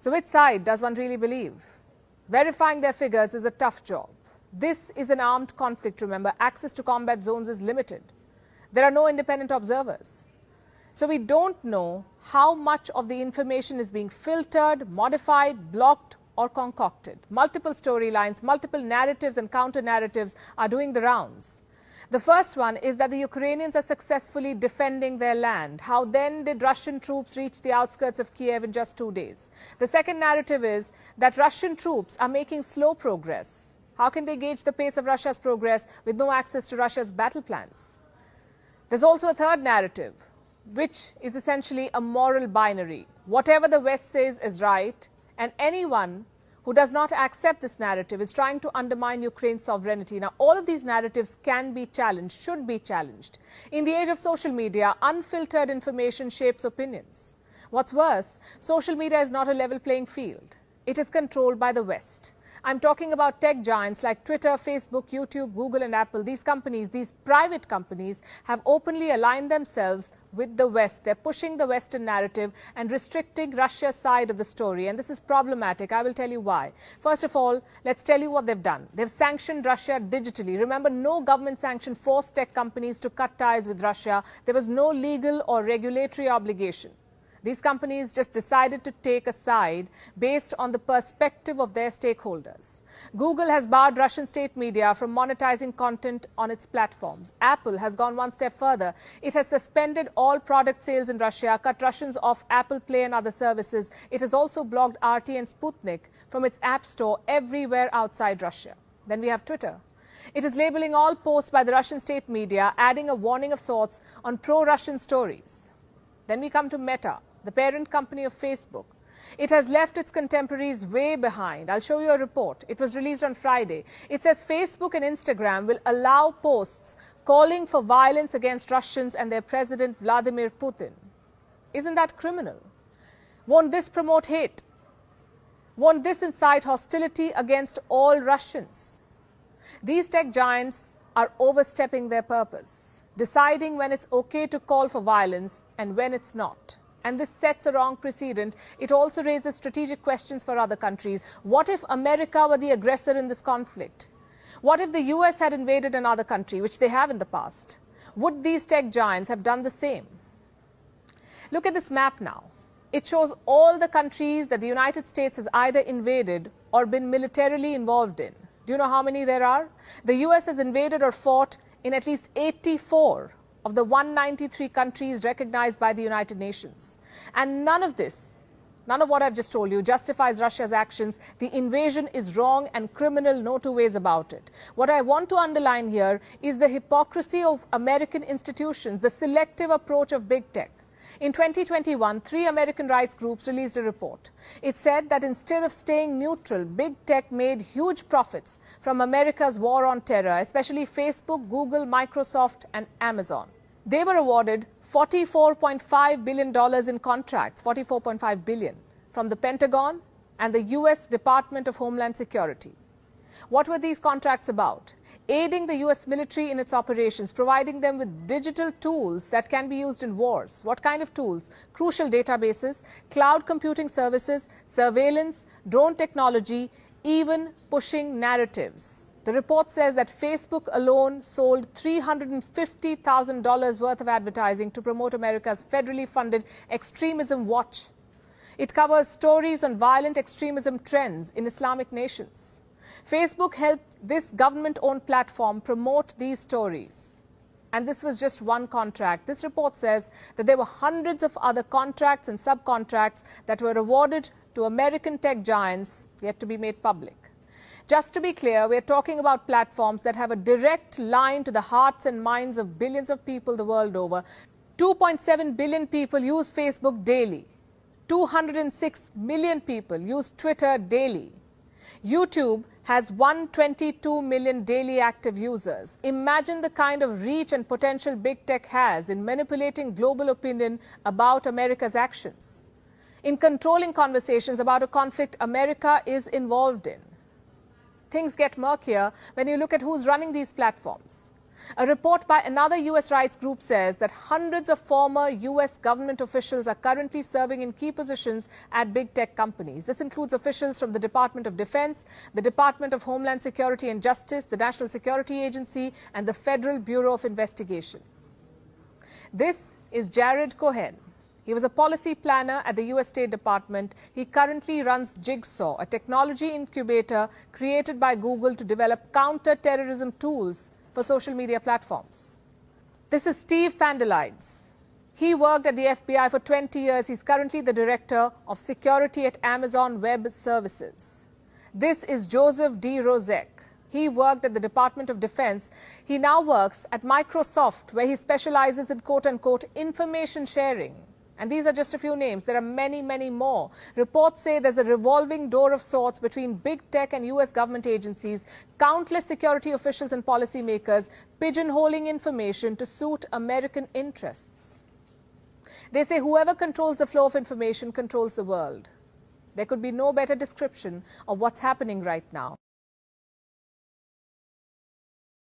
So which side does one really believe? Verifying their figures is a tough job. This is an armed conflict, remember. Access to combat zones is limited. There are no independent observers. So we don't know how much of the information is being filtered, modified, blocked, or concocted. Multiple storylines, multiple narratives and counter-narratives are doing the rounds. The first one is that the Ukrainians are successfully defending their land. How then did Russian troops reach the outskirts of Kiev in just 2 days? The second narrative is that Russian troops are making slow progress. How can they gauge the pace of Russia's progress with no access to Russia's battle plans? There's also a third narrative, which is essentially a moral binary. Whatever the West says is right, and anyone who does not accept this narrative is trying to undermine Ukraine's sovereignty. Now, all of these narratives can be challenged, should be challenged. In the age of social media, unfiltered information shapes opinions. What's worse, social media is not a level playing field. It is controlled by the West. I'm talking about tech giants like Twitter, Facebook, YouTube, Google and Apple. These companies, these private companies, have openly aligned themselves with the West. They're pushing the Western narrative and restricting Russia's side of the story. And this is problematic. I will tell you why. First of all, let's tell you what they've done. They've sanctioned Russia digitally. Remember, no government sanction forced tech companies to cut ties with Russia. There was no legal or regulatory obligation. These companies just decided to take a side based on the perspective of their stakeholders. Google has barred Russian state media from monetizing content on its platforms. Apple has gone one step further. It has suspended all product sales in Russia, cut Russians off Apple Play and other services. It has also blocked RT and Sputnik from its app store everywhere outside Russia. Then we have Twitter. It is labeling all posts by the Russian state media, adding a warning of sorts on pro-Russian stories. Then we come to Meta, the parent company of Facebook. It has left its contemporaries way behind. I'll show you a report. It was released on Friday. It says Facebook and Instagram will allow posts calling for violence against Russians and their president, Vladimir Putin. Isn't that criminal? Won't this promote hate? Won't this incite hostility against all Russians? These tech giants are overstepping their purpose, deciding when it's okay to call for violence and when it's not. And this sets a wrong precedent. It also raises strategic questions for other countries. What if America were the aggressor in this conflict? What if the US had invaded another country, which they have in the past? Would these tech giants have done the same? Look at this map now. It shows all the countries that the United States has either invaded or been militarily involved in. Do you know how many there are? The US has invaded or fought in at least 84 of the 193 countries recognized by the United Nations. And none of this, none of what I've just told you, justifies Russia's actions. The invasion is wrong and criminal, no two ways about it. What I want to underline here is the hypocrisy of American institutions, the selective approach of big tech. In 2021, 3 American rights groups released a report. It said that instead of staying neutral, big tech made huge profits from America's war on terror, especially Facebook, Google, Microsoft, and Amazon. They were awarded $44.5 billion in contracts, $44.5 billion, from the Pentagon and the US Department of Homeland Security. What were these contracts about? Aiding the US military in its operations, providing them with digital tools that can be used in wars. What kind of tools? Crucial databases, cloud computing services, surveillance, drone technology, even pushing narratives. The report says that Facebook alone sold $350,000 worth of advertising to promote America's federally funded Extremism Watch. It covers stories on violent extremism trends in Islamic nations. Facebook helped this government-owned platform promote these stories. And this was just one contract. This report says that there were hundreds of other contracts and subcontracts that were awarded to American tech giants yet to be made public. Just to be clear, we're talking about platforms that have a direct line to the hearts and minds of billions of people the world over. 2.7 billion people use Facebook daily. 206 million people use Twitter daily. YouTube has 122 million daily active users. Imagine the kind of reach and potential big tech has in manipulating global opinion about America's actions, in controlling conversations about a conflict America is involved in. Things get murkier when you look at who's running these platforms. A report by another U.S. rights group says that hundreds of former U.S. government officials are currently serving in key positions at big tech companies. This includes officials from the Department of Defense, the Department of Homeland Security and Justice, the National Security Agency, and the Federal Bureau of Investigation. This is Jared Cohen. He was a policy planner at the U.S. State Department. He currently runs Jigsaw, a technology incubator created by Google to develop counter-terrorism tools for social media platforms. This is Steve Pandelides. He worked at the FBI for 20 years. He's currently the director of security at Amazon Web Services. This is Joseph D. Rozek. He worked at the Department of Defense. He now works at Microsoft, where he specializes in quote-unquote information sharing. And these are just a few names. There are many, many more. Reports say there's a revolving door of sorts between big tech and U.S. government agencies, countless security officials and policymakers pigeonholing information to suit American interests. They say whoever controls the flow of information controls the world. There could be no better description of what's happening right now.